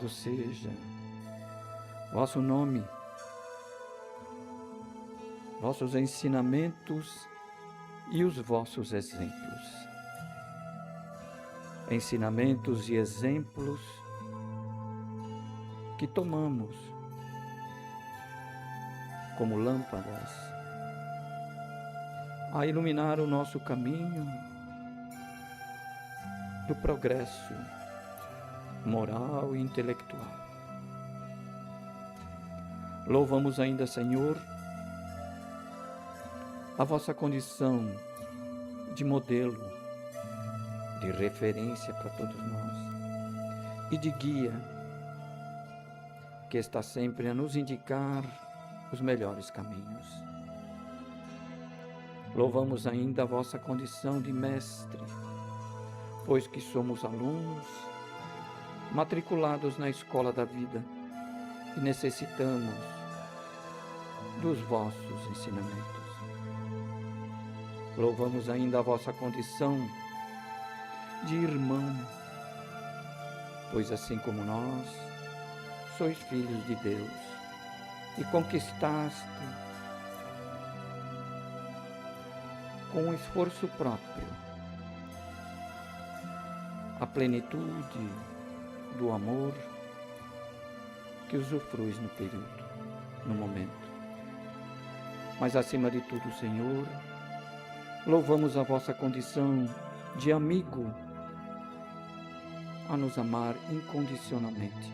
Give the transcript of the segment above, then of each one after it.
Louvado seja vosso nome, vossos ensinamentos e os vossos exemplos. Ensinamentos e exemplos que tomamos como lâmpadas a iluminar o nosso caminho do progresso moral e intelectual. Louvamos ainda, Senhor, a vossa condição de modelo, de referência para todos nós e de guia, que está sempre a nos indicar os melhores caminhos. Louvamos ainda a vossa condição de mestre, pois que somos alunos matriculados na escola da vida e necessitamos dos vossos ensinamentos. Louvamos ainda a vossa condição de irmão, pois assim como nós, sois filhos de Deus e conquistaste com um esforço próprio a plenitude do amor que usufruis no período, no momento. Mas acima de tudo, Senhor, louvamos a vossa condição de amigo, a nos amar incondicionalmente.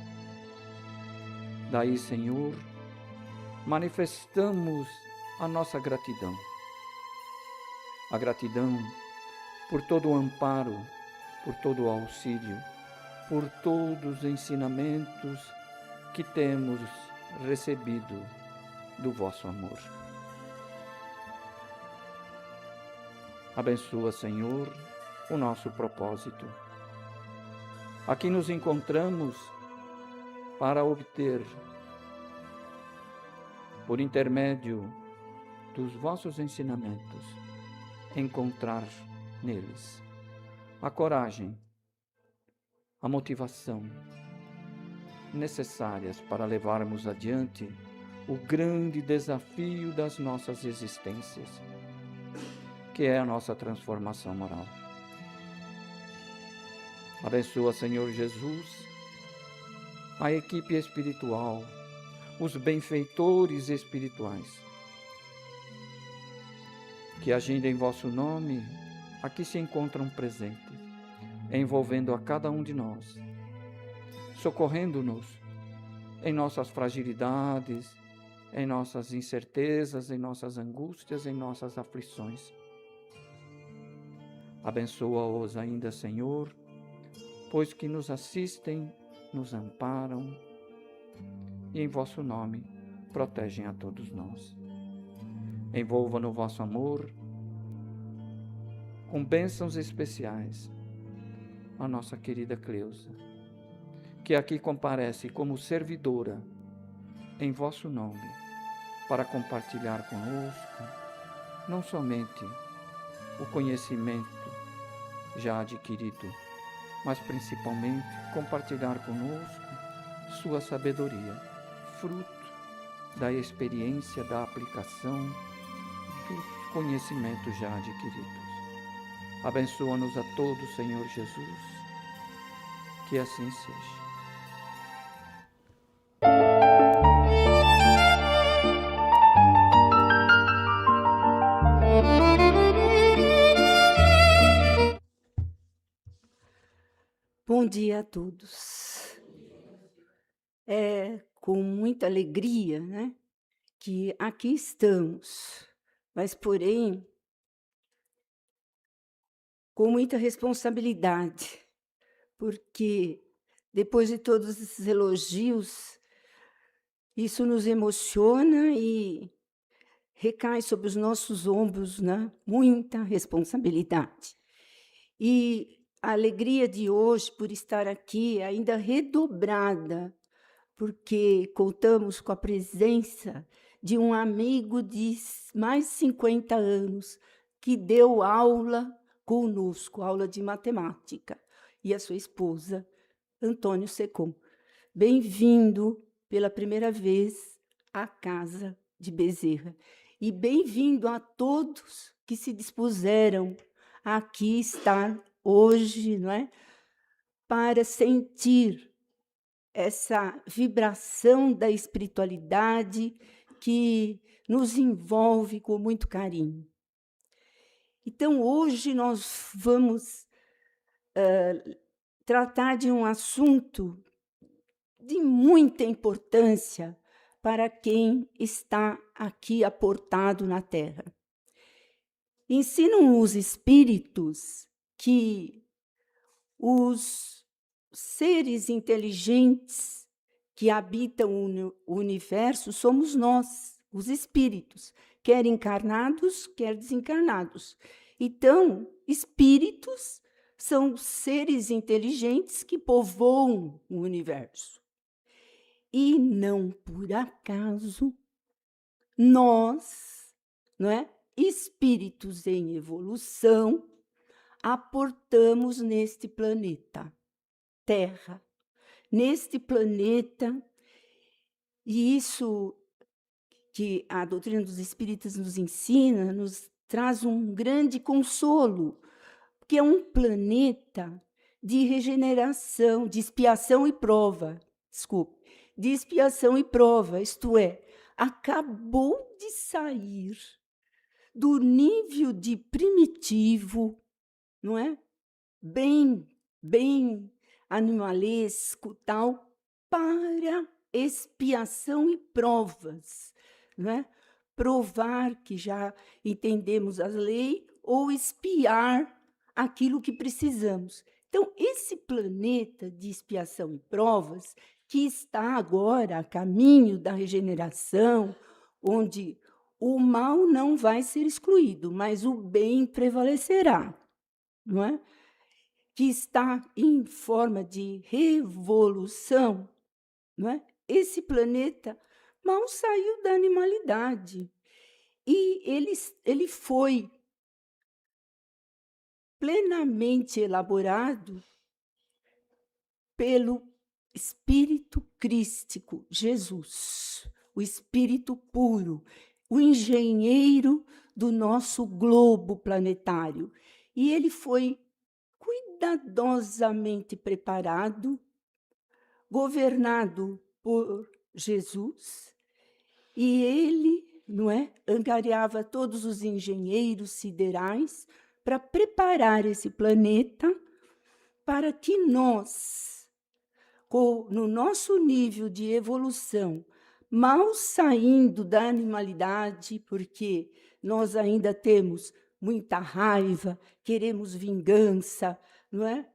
Daí, Senhor, manifestamos a nossa gratidão. A gratidão por todo o amparo, por todo o auxílio, por todos os ensinamentos que temos recebido do vosso amor. Abençoa, Senhor, o nosso propósito. Aqui nos encontramos para obter, por intermédio dos vossos ensinamentos, encontrar neles a coragem, a motivação necessárias para levarmos adiante o grande desafio das nossas existências, que é a nossa transformação moral. Abençoa, Senhor Jesus, a equipe espiritual, os benfeitores espirituais, que agindo em vosso nome, aqui se encontram presentes, envolvendo a cada um de nós, socorrendo-nos em nossas fragilidades, em nossas incertezas, em nossas angústias, em nossas aflições. Abençoa-os ainda, Senhor, pois que nos assistem, nos amparam e em vosso nome protegem a todos nós. Envolva no vosso amor, com bênçãos especiais, a nossa querida Cleusa, que aqui comparece como servidora em vosso nome, para compartilhar conosco, não somente o conhecimento já adquirido, mas principalmente compartilhar conosco sua sabedoria, fruto da experiência, da aplicação dos conhecimentos já adquiridos. Abençoa-nos a todos, Senhor Jesus, que assim seja. Bom dia a todos. É com muita alegria, né, que aqui estamos, mas porém com muita responsabilidade, porque depois de todos esses elogios, isso nos emociona e recai sobre os nossos ombros, né, muita responsabilidade. E a alegria de hoje por estar aqui ainda redobrada, porque contamos com a presença de um amigo de mais de 50 anos que deu aula conosco, aula de matemática, e a sua esposa, Antônio Secom. Bem-vindo pela primeira vez à Casa de Bezerra. E bem-vindo a todos que se dispuseram a aqui estar hoje, não é? Para sentir essa vibração da espiritualidade que nos envolve com muito carinho. Então, hoje nós vamos tratar de um assunto de muita importância para quem está aqui aportado na Terra. Ensinam os espíritos que os seres inteligentes que habitam o universo somos nós, os espíritos, quer encarnados, quer desencarnados. Então, espíritos são seres inteligentes que povoam o universo. E não por acaso nós, não é, espíritos em evolução, aportamos neste planeta Terra, neste planeta, e isso que a doutrina dos espíritas nos ensina, nos traz um grande consolo, porque é um planeta de regeneração, de expiação e prova, de expiação e prova, isto é, acabou de sair do nível de primitivo, não é? Bem animalesco, tal, para expiação e provas, não é? Provar que já entendemos a lei ou expiar aquilo que precisamos. Então, esse planeta de expiação e provas, que está agora a caminho da regeneração, onde o mal não vai ser excluído, mas o bem prevalecerá, não é? Que está em forma de revolução, não é? Esse planeta mal saiu da animalidade e ele foi plenamente elaborado pelo Espírito Crístico, Jesus, o Espírito puro, o engenheiro do nosso globo planetário. E ele foi cuidadosamente preparado, governado por Jesus, e ele, não é, angariava todos os engenheiros siderais para preparar esse planeta para que nós, no nosso nível de evolução, mal saindo da animalidade, porque nós ainda temos muita raiva, queremos vingança, não é?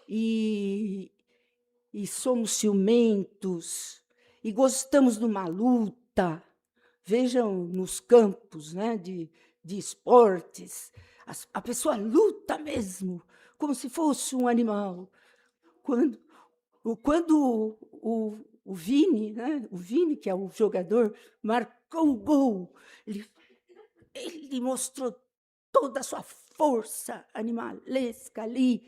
E somos ciumentos, e gostamos de uma luta. Vejam nos campos, né, de esportes, a pessoa luta mesmo, como se fosse um animal. Quando o Vini, né, que é o jogador, marcou o gol, ele mostrou toda a sua força animalesca ali,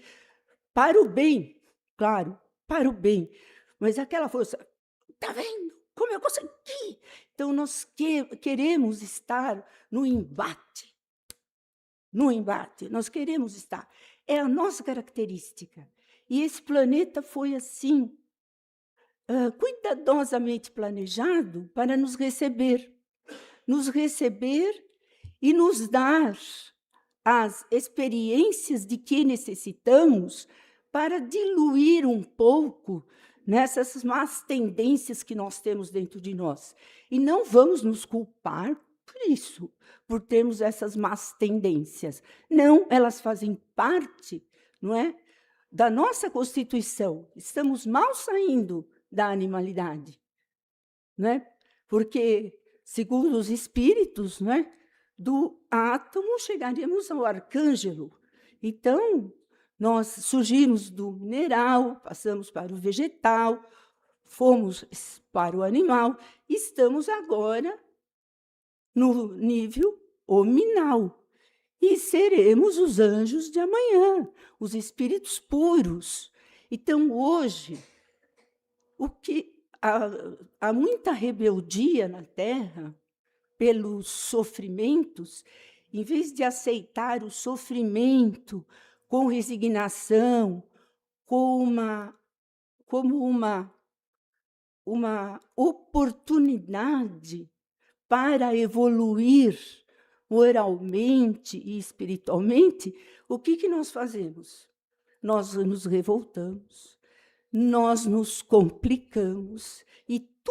para o bem, claro, para o bem. Mas aquela força, está vendo como eu consegui? Então, nós queremos estar no embate. No embate, nós queremos estar. É a nossa característica. E esse planeta foi assim, cuidadosamente planejado para nos receber e nos dar as experiências de que necessitamos para diluir um pouco nessas más tendências que nós temos dentro de nós. E não vamos nos culpar por isso, por termos essas más tendências. Não, elas fazem parte, não é, da nossa constituição. Estamos mal saindo da animalidade, não é? Porque, segundo os espíritos, não é, do átomo chegaremos ao arcângelo. Então, nós surgimos do mineral, passamos para o vegetal, fomos para o animal, estamos agora no nível hominal. E seremos os anjos de amanhã, os espíritos puros. Então, hoje, o que há muita rebeldia na Terra pelos sofrimentos, em vez de aceitar o sofrimento com resignação, como uma oportunidade para evoluir moralmente e espiritualmente, o que nós fazemos? Nós nos revoltamos, nós nos complicamos e tudo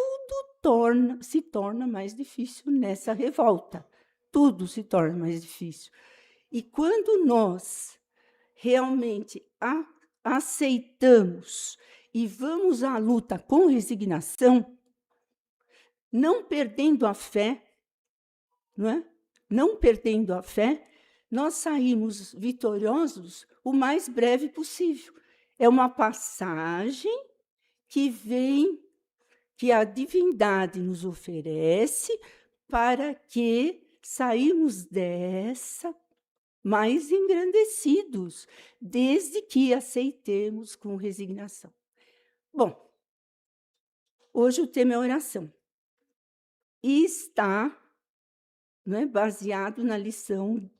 se torna mais difícil nessa revolta. Tudo se torna mais difícil. E quando nós realmente aceitamos e vamos à luta com resignação, não perdendo a fé, não é? Não perdendo a fé, nós saímos vitoriosos o mais breve possível. É uma passagem que vem, que a divindade nos oferece para que saímos dessa mais engrandecidos, desde que aceitemos com resignação. Bom, hoje o tema é oração. E está, não é, baseado na lição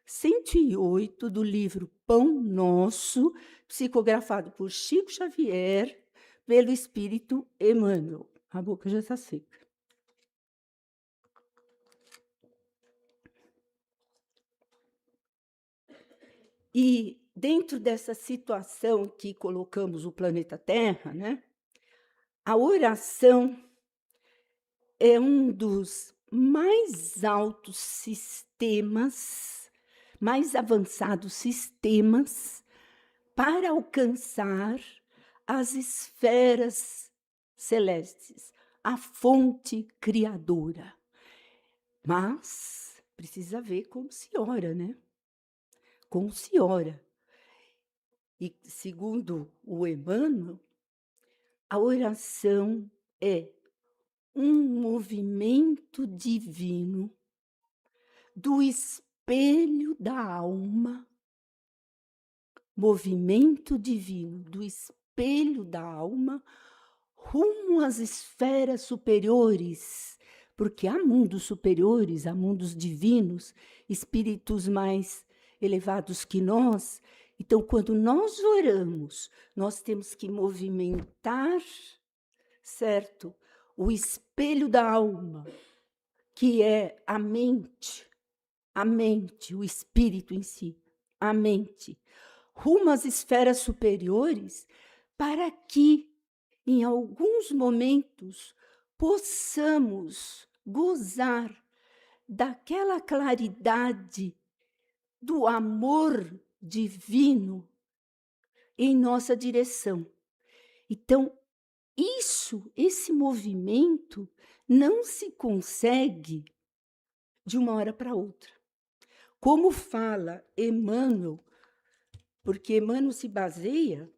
108 do livro Pão Nosso, psicografado por Chico Xavier, pelo Espírito Emmanuel. A boca já está seca. E dentro dessa situação que colocamos o planeta Terra, né, a oração é um dos mais altos sistemas, mais avançados sistemas para alcançar as esferas celestes, a fonte criadora. Mas precisa ver como se ora, né? Como se ora. E, segundo o Emmanuel, a oração é um movimento divino do espelho da alma, movimento divino do espelho da alma rumo às esferas superiores, porque há mundos superiores, há mundos divinos, espíritos mais elevados que nós. Então, quando nós oramos, nós temos que movimentar, certo? O espelho da alma, que é a mente, o espírito em si, a mente, rumo às esferas superiores, para que, em alguns momentos, possamos gozar daquela claridade do amor divino em nossa direção. Então, esse movimento não se consegue de uma hora para outra. Como fala Emmanuel, porque Emmanuel se baseia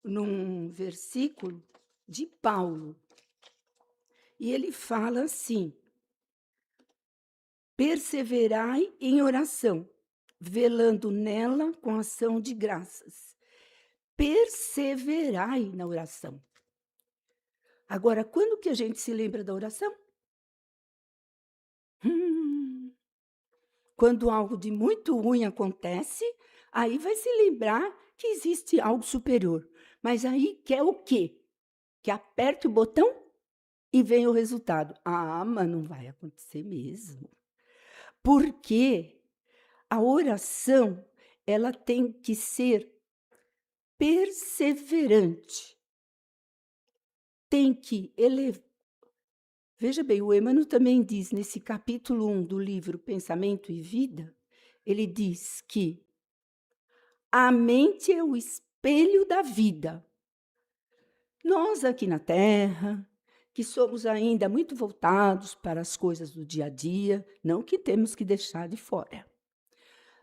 num versículo de Paulo. E ele fala assim: perseverai em oração, velando nela com ação de graças. Perseverai na oração. Agora, quando que a gente se lembra da oração? Quando algo de muito ruim acontece, aí vai se lembrar que existe algo superior. Mas aí quer o quê? Que aperte o botão e vem o resultado. Ah, mas não vai acontecer mesmo. Porque a oração, ela tem que ser perseverante. Tem que elevar. Veja bem, o Emmanuel também diz, nesse capítulo 1 do livro Pensamento e Vida, ele diz que a mente é o espelho da vida. Nós aqui na Terra, que somos ainda muito voltados para as coisas do dia a dia, não que temos que deixar de fora.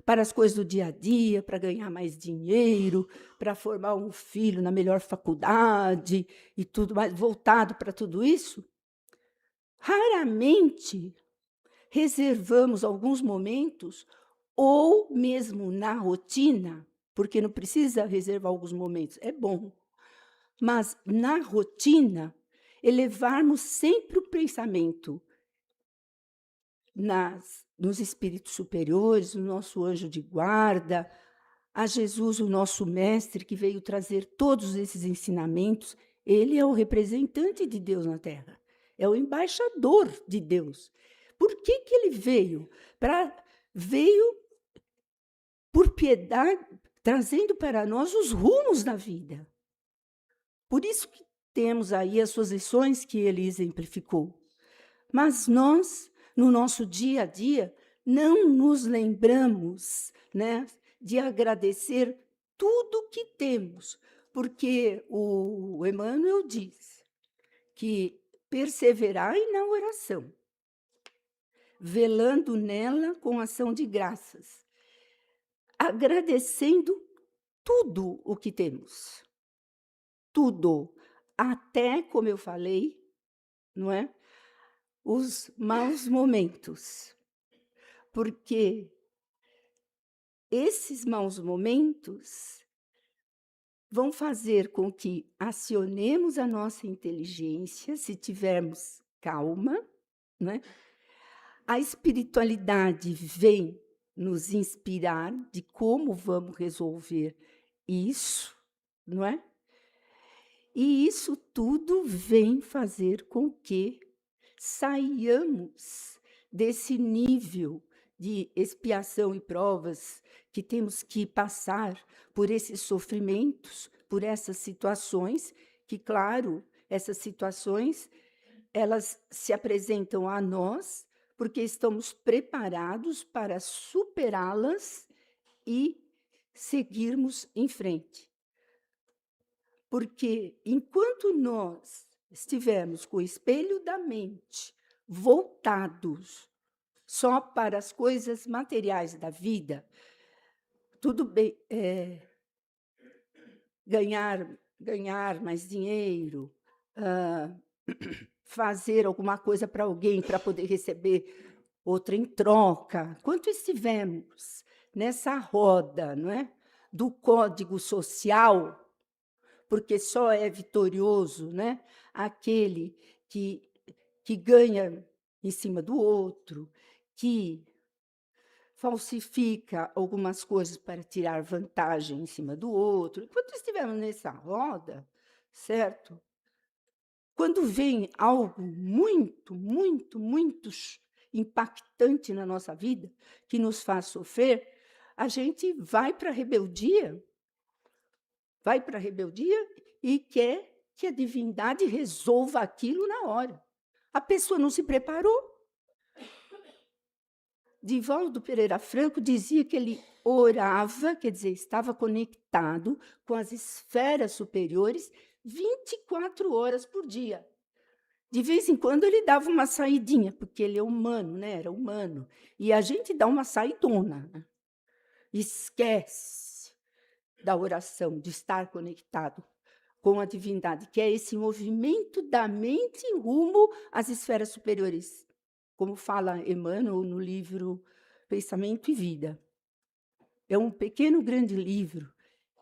Para as coisas do dia a dia, para ganhar mais dinheiro, para formar um filho na melhor faculdade e tudo mais, voltado para tudo isso, raramente reservamos alguns momentos, ou mesmo na rotina, porque não precisa reservar alguns momentos, é bom. mas na rotina, elevarmos sempre o pensamento nos espíritos superiores, no nosso anjo de guarda, a Jesus, o nosso mestre, que veio trazer todos esses ensinamentos. Ele é o representante de Deus na Terra, é o embaixador de Deus. Por que ele veio? Veio por piedade, trazendo para nós os rumos da vida. Por isso que temos aí as suas lições que ele exemplificou. Mas nós, no nosso dia a dia, não nos lembramos, né, de agradecer tudo que temos, porque o Emmanuel diz que perseverai na oração, velando nela com ação de graças, agradecendo tudo o que temos. Tudo, até, como eu falei, não é? Os maus momentos. Porque esses maus momentos vão fazer com que acionemos a nossa inteligência, se tivermos calma, né? A espiritualidade vem nos inspirar de como vamos resolver isso, não é? E isso tudo vem fazer com que saiamos desse nível de expiação e provas que temos que passar por esses sofrimentos, por essas situações, que, claro, essas situações, elas se apresentam a nós porque estamos preparados para superá-las e seguirmos em frente. Porque enquanto nós estivermos com o espelho da mente voltados só para as coisas materiais da vida, tudo bem, ganhar mais dinheiro, fazer alguma coisa para alguém para poder receber outra em troca. Quanto estivermos nessa roda, não é, do código social, porque só é vitorioso, né, aquele que ganha em cima do outro, que falsifica algumas coisas para tirar vantagem em cima do outro. Enquanto estivermos nessa roda, certo? Quando vem algo muito, muito, muito impactante na nossa vida, que nos faz sofrer, a gente vai para a rebeldia, e quer que a divindade resolva aquilo na hora. A pessoa não se preparou. Divaldo Pereira Franco dizia que ele orava, quer dizer, estava conectado com as esferas superiores 24 horas por dia. De vez em quando ele dava uma saidinha, porque ele é humano, né? Era humano. E a gente dá uma saidona, né? Esquece da oração, de estar conectado com a divindade, que é esse movimento da mente rumo às esferas superiores, como fala Emmanuel no livro Pensamento e Vida. É um pequeno, grande livro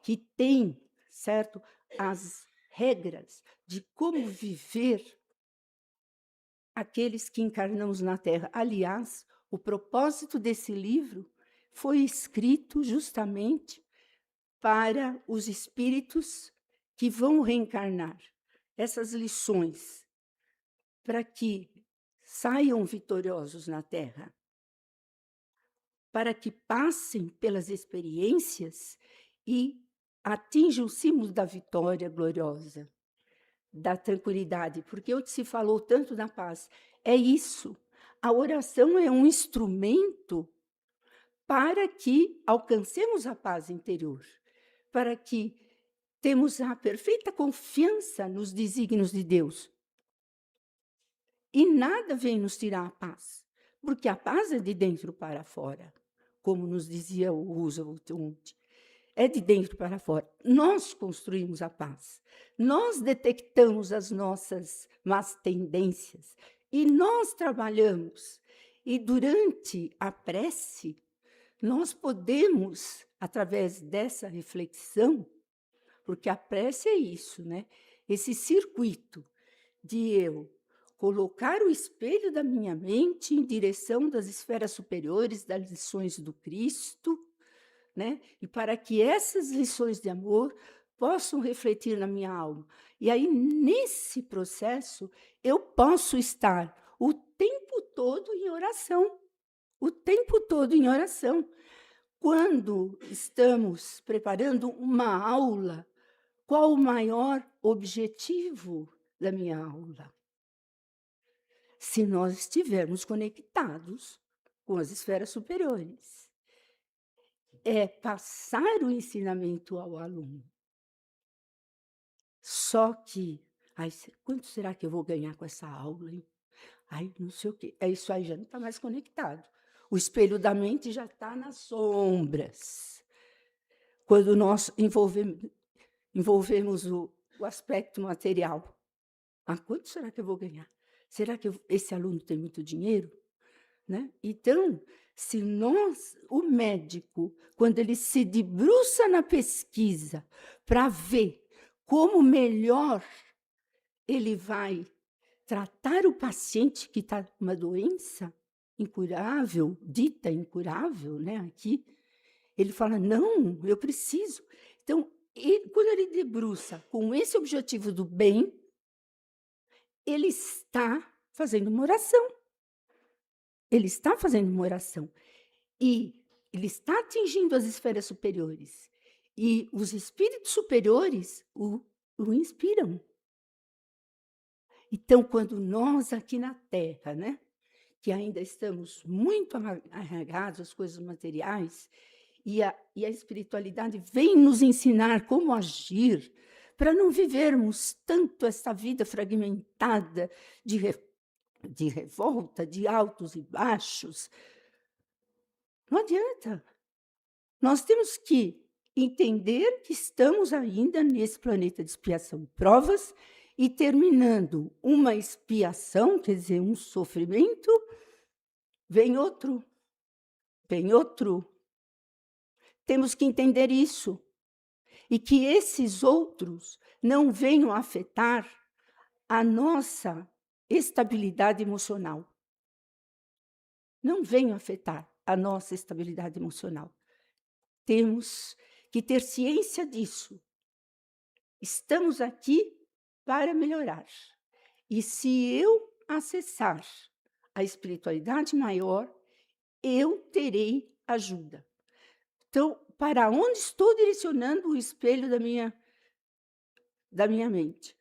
que tem, certo, as regras de como viver aqueles que encarnamos na Terra. Aliás, o propósito desse livro foi escrito justamente para os espíritos que vão reencarnar. Essas lições, para que saiam vitoriosos na Terra, para que passem pelas experiências e atinjam o cimo da vitória gloriosa, da tranquilidade, porque hoje se falou tanto da paz. É isso. A oração é um instrumento para que alcancemos a paz interior, para que temos a perfeita confiança nos desígnios de Deus. E nada vem nos tirar a paz, porque a paz é de dentro para fora, como nos dizia o Roosevelt ontem. É de dentro para fora. Nós construímos a paz. Nós detectamos as nossas más tendências e nós trabalhamos. E durante a prece, nós podemos, através dessa reflexão, porque a prece é isso, né? esse circuito de eu colocar o espelho da minha mente em direção das esferas superiores, das lições do Cristo, né? E para que essas lições de amor possam refletir na minha alma. E aí, nesse processo, eu posso estar o tempo todo em oração. O tempo todo em oração. Quando estamos preparando uma aula, qual o maior objetivo da minha aula? Se nós estivermos conectados com as esferas superiores. É passar o ensinamento ao aluno. Só que, ai, quanto será que eu vou ganhar com essa aula, hein? Ai, não sei o quê. É isso aí, já não está mais conectado. O espelho da mente já está nas sombras. Quando nós envolvemos o aspecto material. Ah, quanto será que eu vou ganhar? Será que esse aluno tem muito dinheiro? Né? Então, se o médico, quando ele se debruça na pesquisa para ver como melhor ele vai tratar o paciente que está com uma doença incurável, dita incurável, né? Aqui, ele fala, não, eu preciso. Então, quando ele debruça com esse objetivo do bem, ele está fazendo uma oração. Ele está fazendo uma oração. E ele está atingindo as esferas superiores. E os espíritos superiores o inspiram. Então, quando nós aqui na Terra, né, que ainda estamos muito arraigados às coisas materiais, e a espiritualidade vem nos ensinar como agir, para não vivermos tanto essa vida fragmentada de revolta, de altos e baixos. Não adianta. Nós temos que entender que estamos ainda nesse planeta de expiação e provas e terminando uma expiação, quer dizer, um sofrimento, vem outro, vem outro. Temos que entender isso. E que esses outros não venham afetar a nossa estabilidade emocional. Não venham afetar a nossa estabilidade emocional. Temos que ter ciência disso. Estamos aqui para melhorar. E se eu acessar a espiritualidade maior, eu terei ajuda. Então, para onde estou direcionando o espelho da minha mente?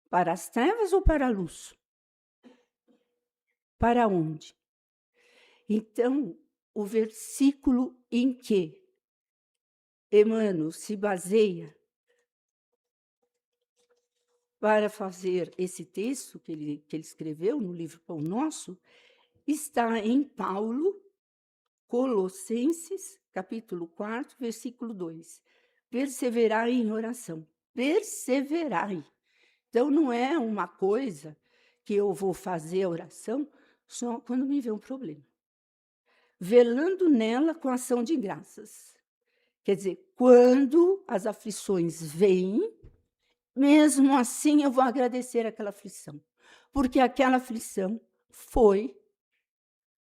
Para as trevas ou para a luz? Para onde? Então, o versículo em que Emmanuel se baseia para fazer esse texto que ele escreveu no livro Pão Nosso, está em Paulo, Colossenses, capítulo 4, versículo 2. Perseverai em oração. Perseverai. Então, não é uma coisa que eu vou fazer a oração só quando me vê um problema. Velando nela com ação de graças. Quer dizer, quando as aflições vêm, mesmo assim eu vou agradecer aquela aflição. Porque aquela aflição foi,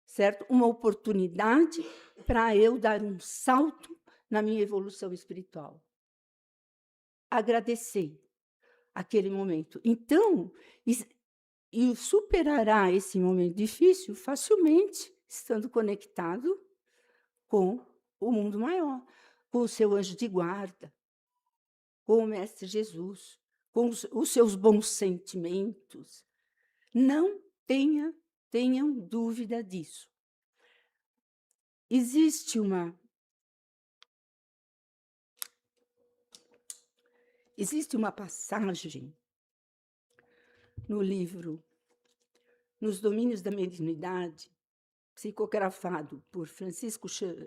certo? Uma oportunidade para eu dar um salto na minha evolução espiritual. Agradecer aquele momento. Então, e superará esse momento difícil facilmente, estando conectado com o mundo maior, com o seu anjo de guarda, com o Mestre Jesus, com os seus bons sentimentos. Não tenham dúvida disso. Existe uma passagem no livro Nos Domínios da Mediunidade, psicografado por Francisco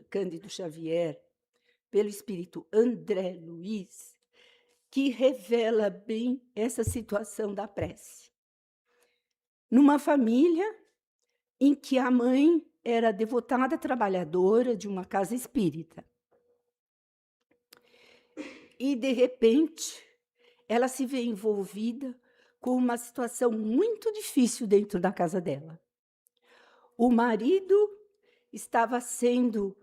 Cândido Xavier, pelo espírito André Luiz, que revela bem essa situação da prece. Numa família em que a mãe era devotada trabalhadora de uma casa espírita. E, de repente, ela se vê envolvida com uma situação muito difícil dentro da casa dela. O marido estava sendo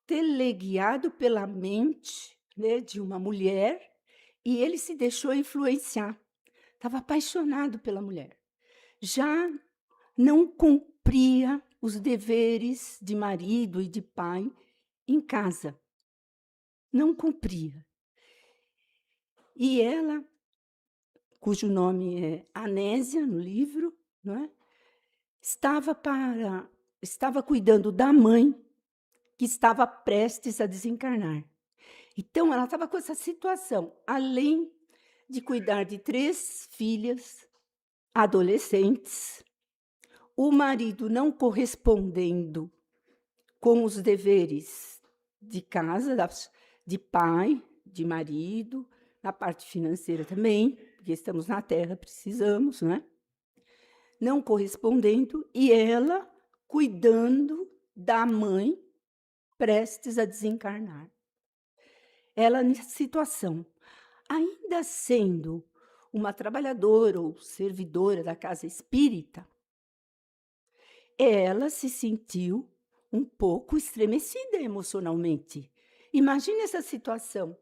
teleguiado pela mente, né, de uma mulher, e ele se deixou influenciar. Estava apaixonado pela mulher. Já não cumpria os deveres de marido e de pai em casa. Não cumpria. E ela, cujo nome é Anésia no livro, não é? Estava cuidando da mãe que estava prestes a desencarnar. Então, ela estava com essa situação, além de cuidar de 3 filhas adolescentes, o marido não correspondendo com os deveres de casa, de pai, de marido, na parte financeira também, porque estamos na Terra, precisamos, não é? Não correspondendo, e ela cuidando da mãe prestes a desencarnar. Ela, nessa situação, ainda sendo uma trabalhadora ou servidora da casa espírita, ela se sentiu um pouco estremecida emocionalmente. Imagine essa situação.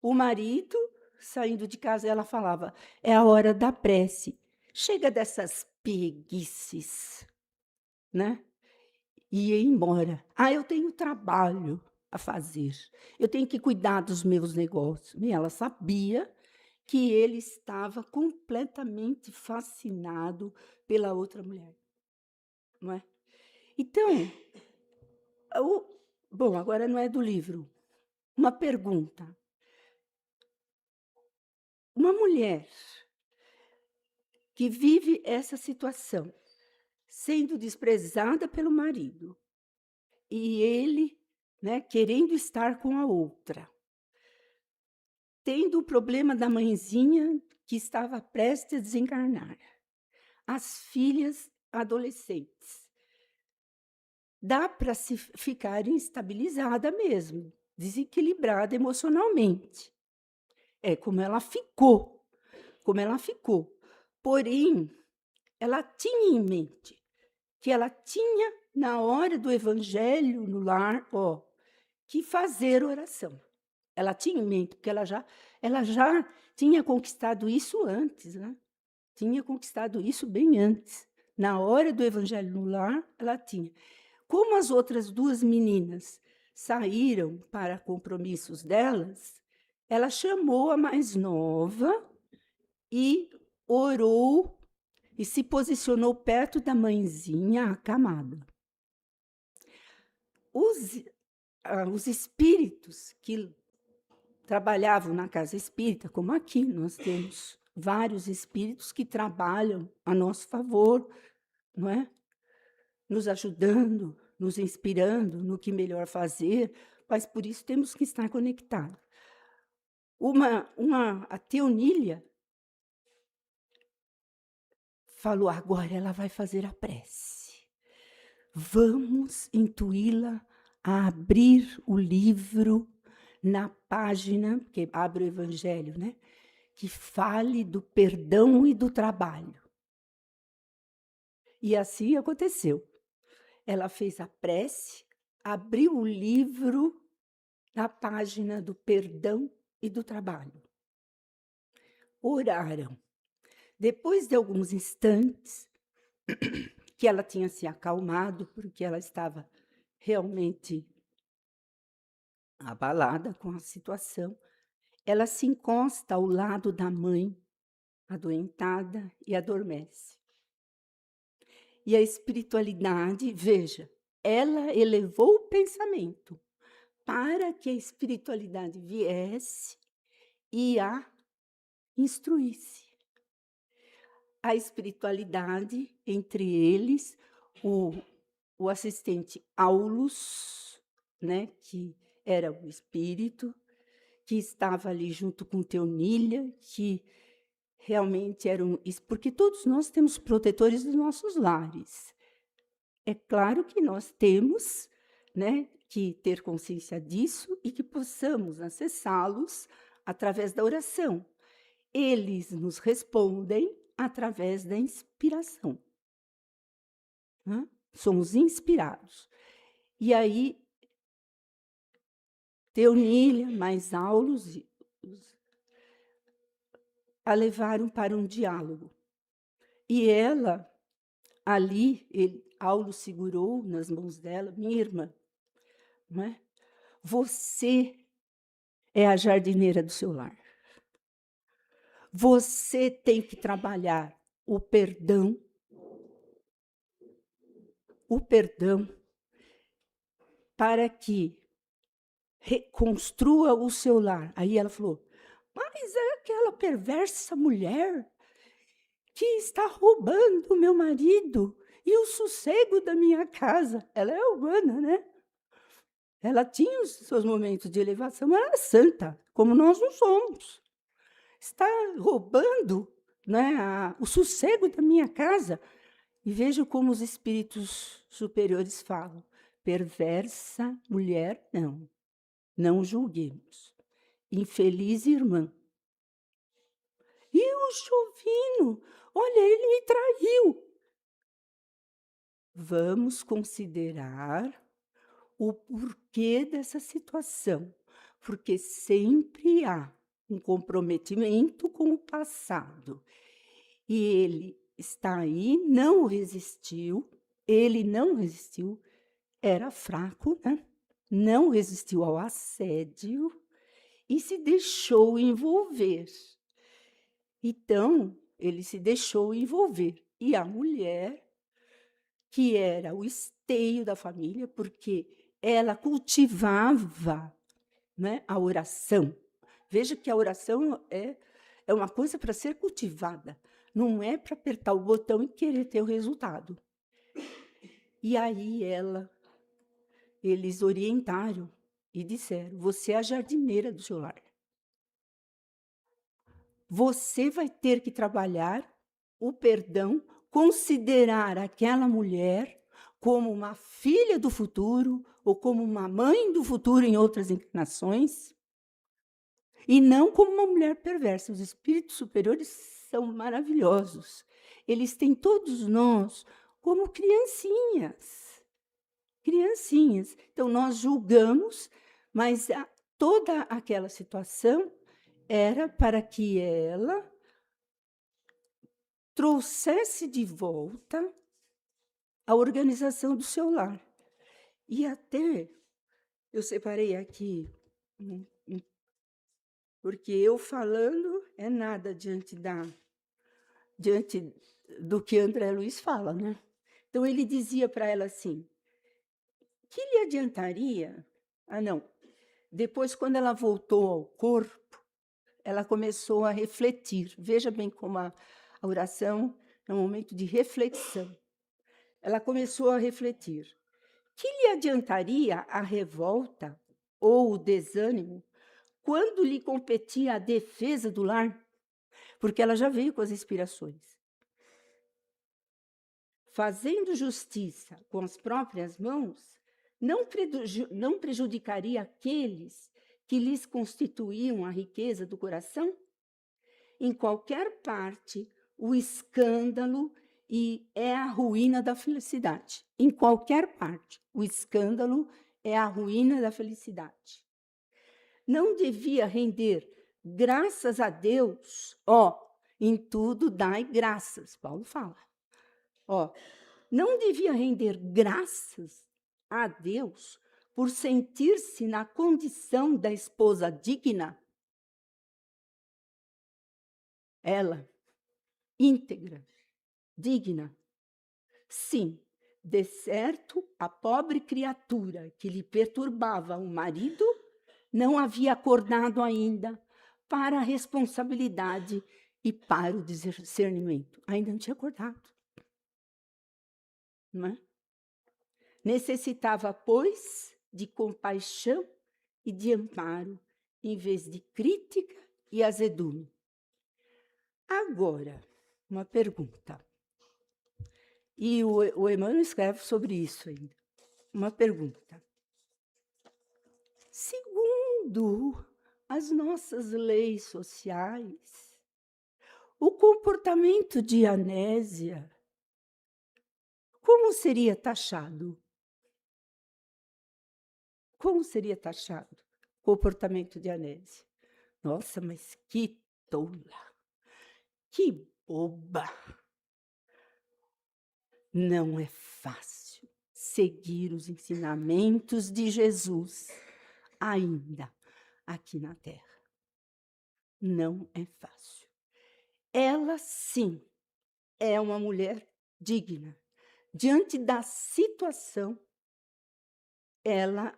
O marido saindo de casa, ela falava: é a hora da prece. Chega dessas preguices, né? E ia embora. Ah, eu tenho trabalho a fazer. Eu tenho que cuidar dos meus negócios. E ela sabia que ele estava completamente fascinado pela outra mulher, não é? Então, bom, agora não é do livro. Uma pergunta. Uma mulher que vive essa situação, sendo desprezada pelo marido, e ele, né, querendo estar com a outra, tendo o problema da mãezinha que estava prestes a desencarnar, as filhas adolescentes. Dá para se ficar instabilizada mesmo, desequilibrada emocionalmente. É como ela ficou, como ela ficou. Porém, ela tinha em mente que ela tinha, na hora do evangelho no lar, que fazer oração. Ela tinha em mente, porque ela já tinha conquistado isso antes, né? Tinha conquistado isso bem antes. Na hora do evangelho no lar, ela tinha. Como as outras 2 meninas saíram para compromissos delas, ela chamou a mais nova e orou e se posicionou perto da mãezinha acamada. Os espíritos que trabalhavam na casa espírita, como aqui nós temos vários espíritos que trabalham a nosso favor, não é? Nos ajudando, nos inspirando no que melhor fazer, mas por isso temos que estar conectados. A Teonília falou: agora ela vai fazer a prece. Vamos intuí-la a abrir o livro na página, porque abre o Evangelho, né? Que fale do perdão e do trabalho. E assim aconteceu. Ela fez a prece, abriu o livro na página do perdão e do trabalho. Oraram. Depois de alguns instantes, que ela tinha se acalmado, porque ela estava realmente abalada com a situação, ela se encosta ao lado da mãe, adoentada, e adormece. E a espiritualidade, veja, ela elevou o pensamento para que a espiritualidade viesse e a instruísse. A espiritualidade, entre eles, o assistente Aulus, né, que era o espírito, que estava ali junto com Teonília, que realmente eram... Porque todos nós temos protetores dos nossos lares. É claro que nós temos, né, que ter consciência disso e que possamos acessá-los através da oração. Eles nos respondem através da inspiração. Somos inspirados. E aí, Teunília, mais Aulos, a levaram para um diálogo. E ela, ali, Aulo segurou nas mãos dela, minha irmã, não é? Você é a jardineira do seu lar. Você tem que trabalhar o perdão, para que reconstrua o seu lar. Aí ela falou, mas é aquela perversa mulher que está roubando o meu marido e o sossego da minha casa. Ela é humana, né? Ela tinha os seus momentos de elevação, mas ela é santa, como nós não somos. Está roubando, né, o sossego da minha casa. E veja como os espíritos superiores falam. Perversa mulher, não julguemos. Infeliz irmã. E o Jovino, olha, ele me traiu. Vamos considerar o porquê dessa situação, porque sempre há um comprometimento com o passado. E ele está aí, ele não resistiu, era fraco, né? Não resistiu ao assédio e se deixou envolver. Então, ele se deixou envolver. E a mulher, que era o esteio da família, porque ela cultivava, né, a oração. Veja que a oração é uma coisa para ser cultivada, não é para apertar o botão e querer ter o resultado. E aí eles orientaram e disseram, você é a jardineira do seu lar. Você vai ter que trabalhar o perdão, considerar aquela mulher como uma filha do futuro ou como uma mãe do futuro em outras encarnações, e não como uma mulher perversa. Os espíritos superiores são maravilhosos. Eles têm todos nós como criancinhas. Criancinhas. Então, nós julgamos, mas toda aquela situação era para que ela trouxesse de volta a organização do seu lar. E até eu separei aqui, porque eu falando é nada diante do que André Luiz fala, né? Então ele dizia para ela assim: que lhe adiantaria? Depois, quando ela voltou ao corpo, ela começou a refletir. Veja bem como a oração é um momento de reflexão. Ela começou a refletir. Que lhe adiantaria a revolta ou o desânimo quando lhe competia a defesa do lar? Porque ela já veio com as inspirações. Fazendo justiça com as próprias mãos, não prejudicaria aqueles que lhes constituíam a riqueza do coração? Em qualquer parte, o escândalo é a ruína da felicidade. Em qualquer parte, o escândalo é a ruína da felicidade. Não devia render graças a Deus, em tudo dai graças, Paulo fala. Não devia render graças a Deus por sentir-se na condição da esposa digna, ela, íntegra, digna. Sim, de certo, a pobre criatura que lhe perturbava o marido não havia acordado ainda para a responsabilidade e para o discernimento. Ainda não tinha acordado. Não é? Necessitava, pois, de compaixão e de amparo, em vez de crítica e azedume. Agora, uma pergunta. E o Emmanuel escreve sobre isso ainda. Uma pergunta. Segundo as nossas leis sociais, o comportamento de Anésia, como seria taxado? Como seria taxado o comportamento de Anésia? Nossa, mas que tola, que boba! Não é fácil seguir os ensinamentos de Jesus ainda aqui na Terra. Não é fácil. Ela, sim, é uma mulher digna. Diante da situação, ela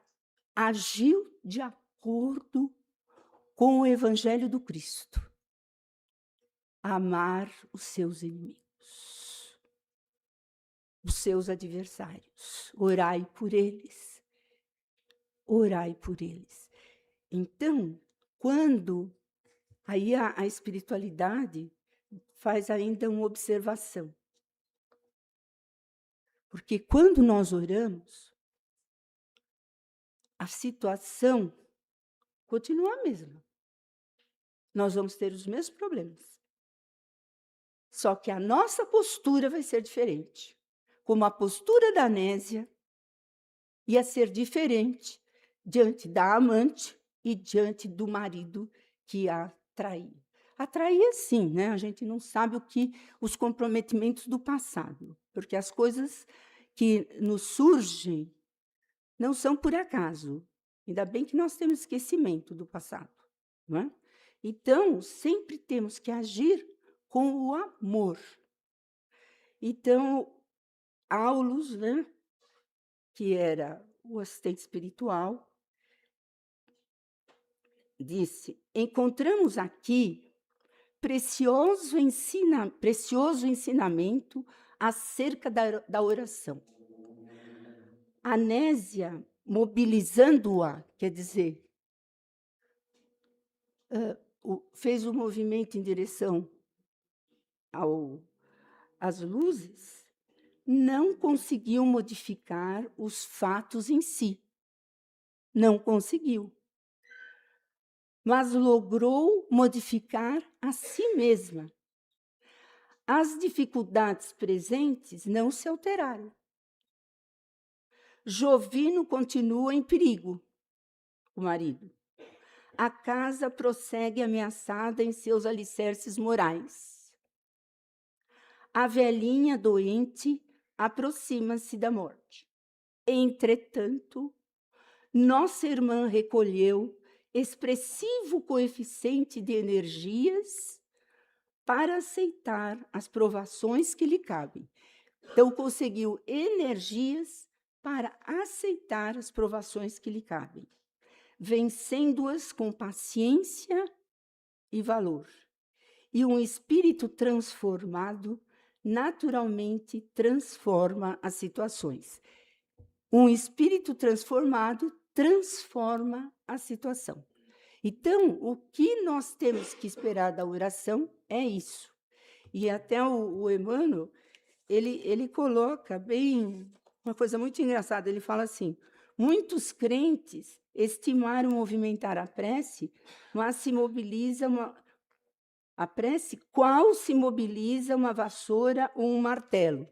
agiu de acordo com o Evangelho do Cristo. Amar os seus inimigos, os seus adversários. Orai por eles. Orai por eles. Então, quando aí a espiritualidade faz ainda uma observação. Porque quando nós oramos, a situação continua a mesma. Nós vamos ter os mesmos problemas. Só que a nossa postura vai ser diferente. Como a postura da Anésia ia ser diferente diante da amante e diante do marido que a traía. Atraía sim, né? A gente não sabe os comprometimentos do passado, porque as coisas que nos surgem não são por acaso. Ainda bem que nós temos esquecimento do passado, não é? Então, sempre temos que agir com o amor. Então, Aulus, né, que era o assistente espiritual, disse: encontramos aqui precioso ensinamento acerca da oração. Anésia, mobilizando-a, quer dizer, fez um movimento em direção às luzes, não conseguiu modificar os fatos em si. Não conseguiu. Mas logrou modificar a si mesma. As dificuldades presentes não se alteraram. Jovino continua em perigo, o marido. A casa prossegue ameaçada em seus alicerces morais. A velhinha doente aproxima-se da morte. Entretanto, nossa irmã recolheu expressivo coeficiente de energias para aceitar as provações que lhe cabem. Então, conseguiu energias para aceitar as provações que lhe cabem, vencendo-as com paciência e valor. E um espírito transformado naturalmente transforma as situações. Um espírito transformado transforma a situação. Então, o que nós temos que esperar da oração é isso. E até o Emmanuel, ele coloca bem uma coisa muito engraçada. Ele fala assim: muitos crentes estimaram movimentar a prece, mas se mobiliza a prece, qual se mobiliza uma vassoura ou um martelo.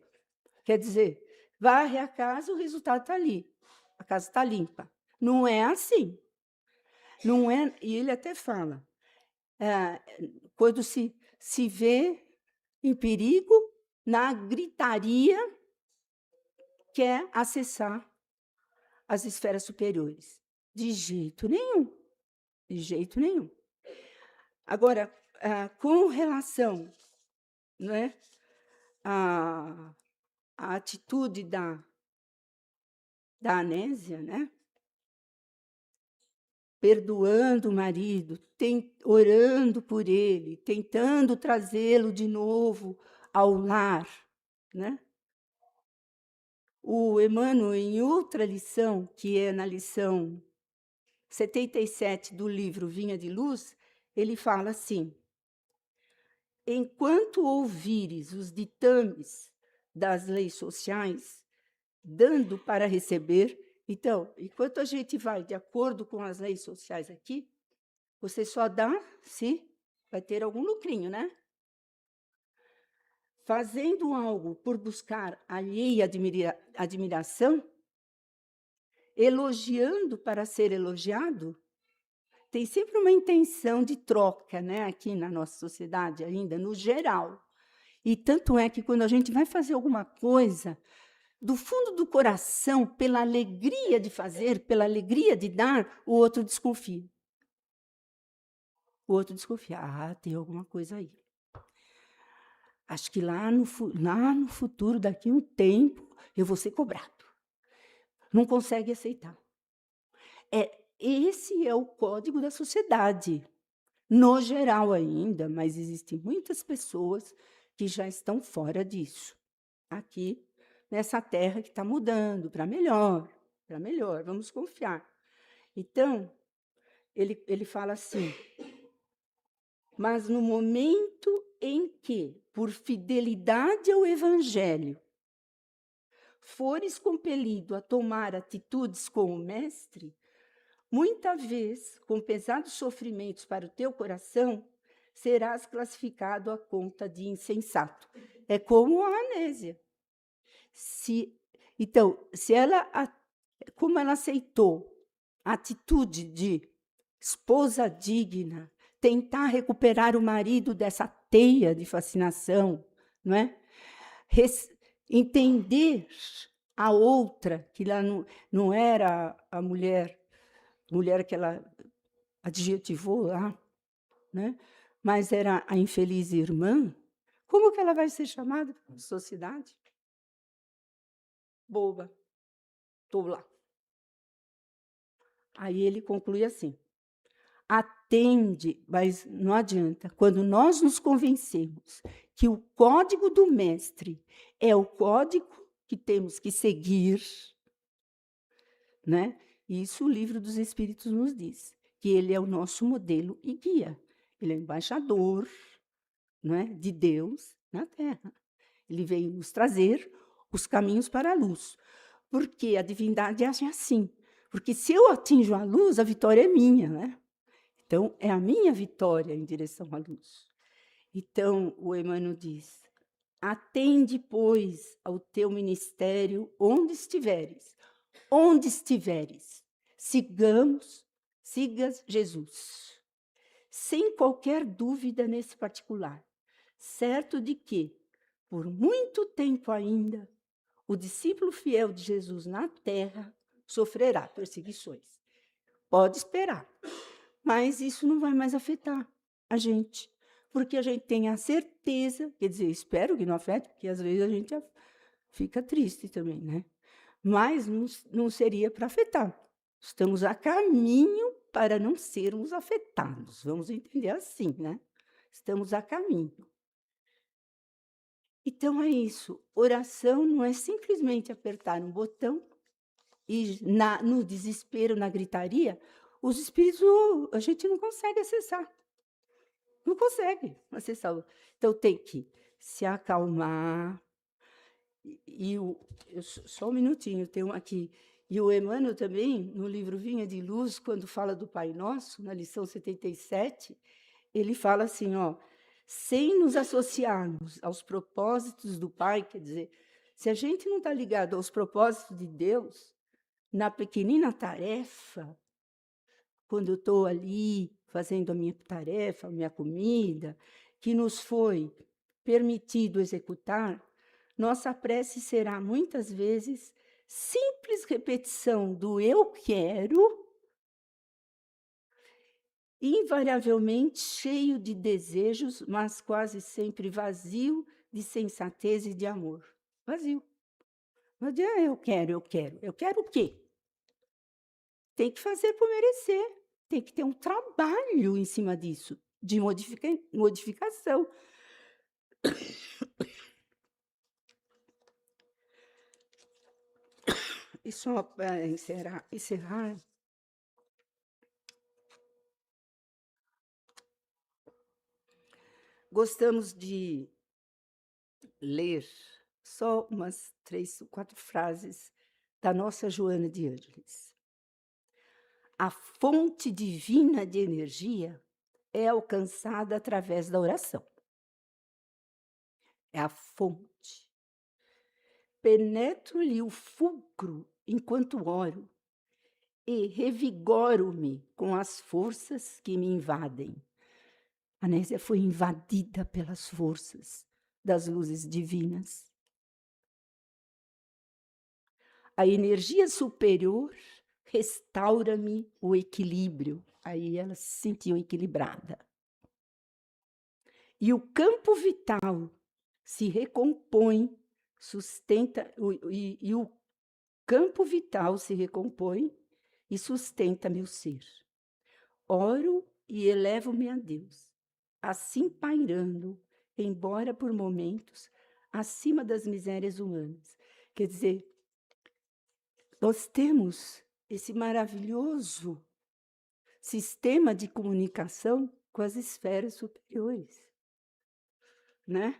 Quer dizer, varre a casa, o resultado está ali. A casa está limpa. Não é assim. Não é, e ele até fala, quando se vê em perigo, na gritaria, quer acessar as esferas superiores. De jeito nenhum. De jeito nenhum. Agora, com relação, né, à atitude da Anésia, né, perdoando o marido, orando por ele, tentando trazê-lo de novo ao lar, né? O Emmanuel, em outra lição, que é na lição 77 do livro Vinha de Luz, ele fala assim: enquanto ouvires os ditames das leis sociais, dando para receber. Então, enquanto a gente vai de acordo com as leis sociais aqui, Você só dá se vai ter algum lucrinho, né? Fazendo algo por buscar alheia admiração, elogiando para ser elogiado, tem sempre uma intenção de troca, né? Aqui na nossa sociedade ainda, no geral. E tanto é que quando a gente vai fazer alguma coisa, do fundo do coração, pela alegria de fazer, pela alegria de dar, o outro desconfia. O outro desconfia. Ah, tem alguma coisa aí. Acho que lá no futuro, daqui a um tempo, eu vou ser cobrado. Não consegue aceitar. Esse é o código da sociedade, no geral ainda, mas existem muitas pessoas que já estão fora disso. Aqui, nessa terra que está mudando para melhor, vamos confiar. Então, ele fala assim, mas no momento em que, por fidelidade ao Evangelho, fores compelido a tomar atitudes com o Mestre, muita vez, com pesados sofrimentos para o teu coração, serás classificado à conta de insensato. É como a Anésia. Então, como ela aceitou a atitude de esposa digna, tentar recuperar o marido dessa teia de fascinação, não é? Entender a outra, que lá não era a mulher que ela adjetivou lá, né? Mas era a infeliz irmã, como que ela vai ser chamada na sociedade? Boba, tola. Aí ele conclui assim: atende, mas não adianta. Quando nós nos convencemos que o código do mestre é o código que temos que seguir, né? Isso o livro dos Espíritos nos diz, que ele é o nosso modelo e guia. Ele é embaixador, não é, de Deus na Terra. Ele veio nos trazer os caminhos para a luz. Porque a divindade age assim. Porque se eu atinjo a luz, a vitória é minha, né? Então, é a minha vitória em direção à luz. Então, o Emmanuel diz: atende, pois, ao teu ministério onde estiveres. Onde estiveres, sigas Jesus. Sem qualquer dúvida nesse particular. Certo de que, por muito tempo ainda, o discípulo fiel de Jesus na terra sofrerá perseguições. Pode esperar. Mas isso não vai mais afetar a gente, porque a gente tem a certeza, quer dizer, espero que não afete, porque às vezes a gente fica triste também, né? Mas não seria para afetar. Estamos a caminho para não sermos afetados, vamos entender assim, né? Estamos a caminho. Então é isso, oração não é simplesmente apertar um botão e no desespero, na gritaria, os espíritos a gente não consegue acessar. Não consegue acessar. Então, tem que se acalmar. Só um minutinho, tem um aqui. E o Emmanuel também, no livro Vinha de Luz, quando fala do Pai Nosso, na lição 77, ele fala assim, ó, sem nos associarmos aos propósitos do Pai, quer dizer, se a gente não está ligado aos propósitos de Deus, na pequenina tarefa, quando eu estou ali fazendo a minha tarefa, a minha comida, que nos foi permitido executar, nossa prece será muitas vezes simples repetição do eu quero, invariavelmente cheio de desejos, mas quase sempre vazio de sensatez e de amor. Vazio. Não adianta eu quero. Eu quero o quê? Tem que fazer por merecer. Tem que ter um trabalho em cima disso, de modificação. E só para encerrar, gostamos de ler só umas 3 ou 4 frases da nossa Joana de Ângeles. A fonte divina de energia é alcançada através da oração. É a fonte. Penetro-lhe o fulcro enquanto oro e revigoro-me com as forças que me invadem. A Nésia foi invadida pelas forças das luzes divinas. A energia superior restaura-me o equilíbrio. Aí ela se sentiu equilibrada. E o campo vital se recompõe, sustenta, e o campo vital se recompõe e sustenta meu ser. Oro e elevo-me a Deus, assim pairando, embora por momentos, acima das misérias humanas. Quer dizer, nós temos esse maravilhoso sistema de comunicação com as esferas superiores, né?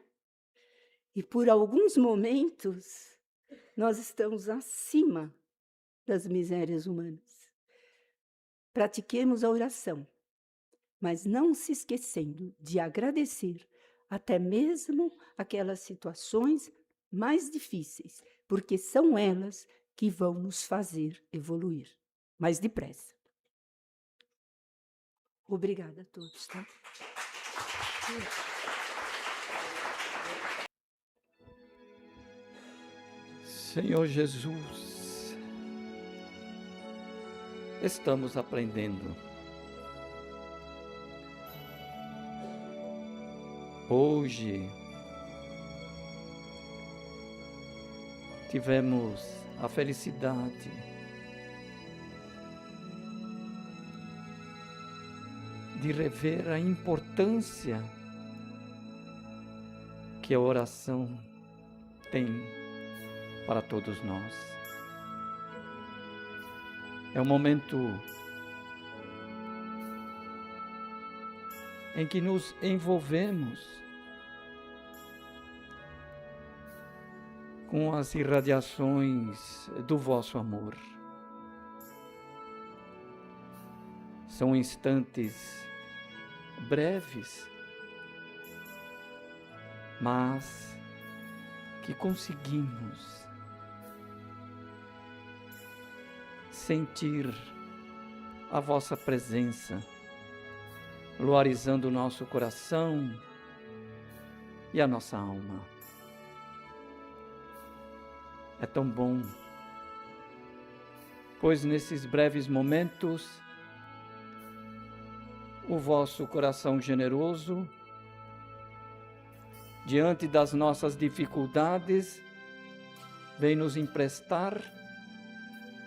E por alguns momentos, nós estamos acima das misérias humanas. Pratiquemos a oração, mas não se esquecendo de agradecer até mesmo aquelas situações mais difíceis, porque são elas que vão nos fazer evoluir mais depressa. Obrigada a todos, tá? Senhor Jesus, estamos aprendendo. Hoje tivemos a felicidade de rever a importância que a oração tem para todos nós. É um momento em que nos envolvemos com as irradiações do vosso amor. São instantes breves, mas que conseguimos sentir a vossa presença, luarizando o nosso coração e a nossa alma. É tão bom, pois nesses breves momentos, o vosso coração generoso, diante das nossas dificuldades, vem nos emprestar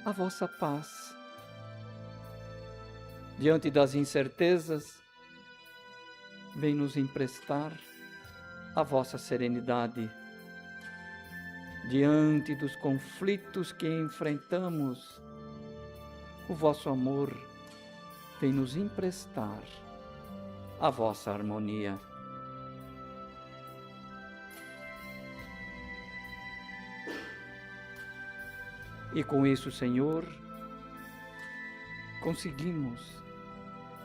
a vossa paz. Diante das incertezas, vem nos emprestar a vossa serenidade. Diante dos conflitos que enfrentamos, o vosso amor vem nos emprestar a vossa harmonia. E com isso, Senhor, conseguimos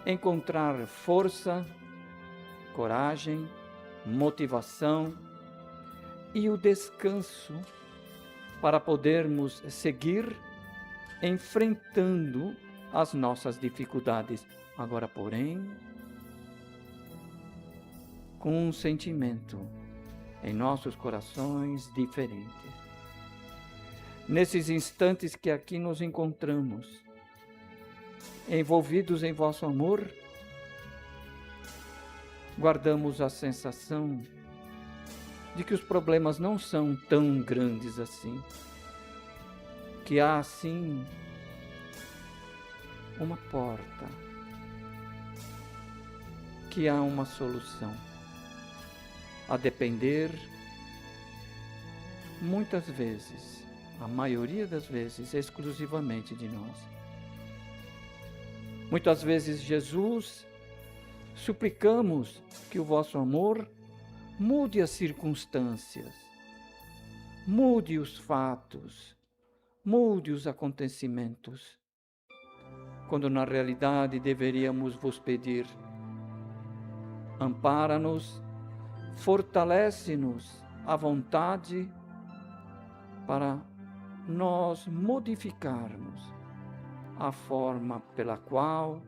encontrar força, coragem, motivação e o descanso para podermos seguir enfrentando as nossas dificuldades. Agora, porém, com um sentimento em nossos corações diferentes. Nesses instantes que aqui nos encontramos, envolvidos em vosso amor, guardamos a sensação de que os problemas não são tão grandes assim, que há assim uma porta, que há uma solução, a depender, muitas vezes, a maioria das vezes, exclusivamente de nós. Muitas vezes, Jesus, suplicamos que o vosso amor mude as circunstâncias, mude os fatos, mude os acontecimentos. quando na realidade deveríamos vos pedir: ampara-nos, fortalece-nos à vontade para nós modificarmos a forma pela qual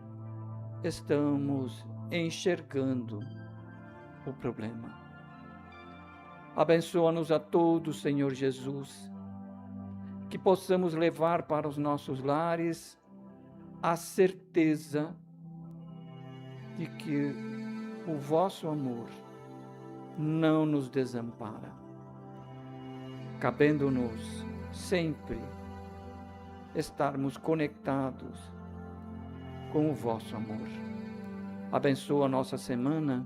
estamos enxergando o problema. Abençoa-nos a todos, Senhor Jesus, que possamos levar para os nossos lares a certeza de que o vosso amor não nos desampara, cabendo-nos sempre estarmos conectados com o vosso amor. Abençoa a nossa semana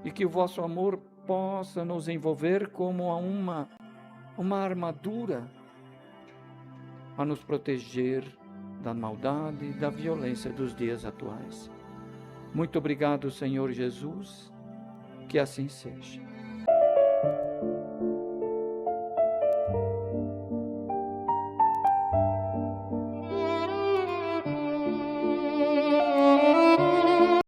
e que o vosso amor possa nos envolver como uma armadura a nos proteger da maldade e da violência dos dias atuais. Muito obrigado, Senhor Jesus, que assim seja.